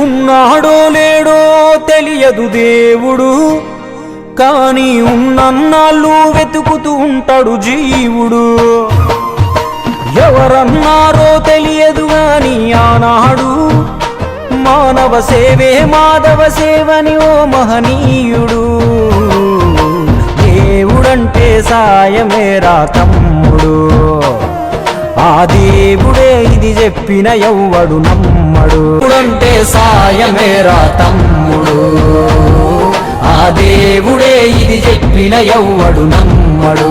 ఉన్నాడో లేడో తెలియదు దేవుడు, కానీ ఉన్నన్నాళ్ళు వెతుకుతూ ఉంటాడు జీవుడు. ఎవరన్నారో తెలియదు గాని ఆనాడు మానవ సేవే మాధవ సేవని ఓ మహనీయుడు. దేవుడంటే సాయమేరా తమ్ముడు, ఆ దేవుడే ఇది చెప్పిన ఎవ్వడు నమ్మడు. దేవుడంటే సాయమేరా తమ్ముడు, ఆ దేవుడే ఇది చెప్పిన ఎవ్వడు నమ్మడు.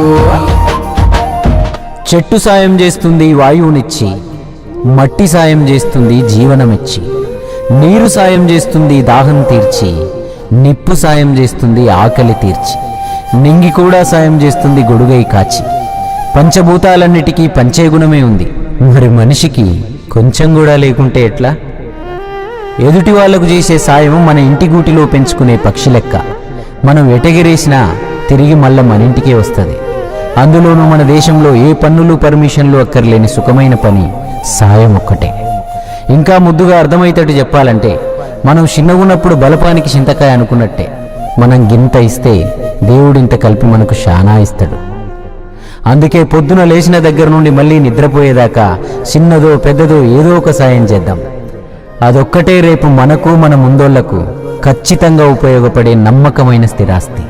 చెట్టు సాయం చేస్తుంది వాయువునిచ్చి, మట్టి సాయం చేస్తుంది జీవనమిచ్చి, నీరు సాయం చేస్తుంది దాహం తీర్చి, నిప్పు సాయం చేస్తుంది ఆకలి తీర్చి, నింగి కూడా సాయం చేస్తుంది గొడుగై కాచి. పంచభూతాలన్నిటికీ పంచే గుణమే ఉంది, మరి మనిషికి కొంచెం కూడా లేకుంటే ఎట్లా? ఎదుటి వాళ్లకు చేసే సాయం మన ఇంటి గూటిలో పెంచుకునే పక్షి లెక్క. మనం ఎటగిరేసినా తిరిగి మళ్ళా మన ఇంటికే వస్తుంది. అందులోనూ మన దేశంలో ఏ పన్నులు పర్మిషన్లు అక్కర్లేని సుఖమైన పని సాయం ఒక్కటే. ఇంకా ముద్దుగా అర్థమయ్యేటట్టు చెప్పాలంటే, మనం చిన్నగున్నప్పుడు బలపానికి చింతకాయ అనుకున్నట్టే, మనం గింత ఇస్తే దేవుడింత కలిపి మనకు శానా ఇస్తాడు. అందుకే పొద్దున లేచిన దగ్గర నుండి మళ్ళీ నిద్రపోయేదాకా చిన్నదో పెద్దదో ఏదో ఒక సాయం చేద్దాం. అదొక్కటే రేపు మనకు మన ముందోళ్లకు ఖచ్చితంగా ఉపయోగపడే నమ్మకమైన స్థిరాస్తి.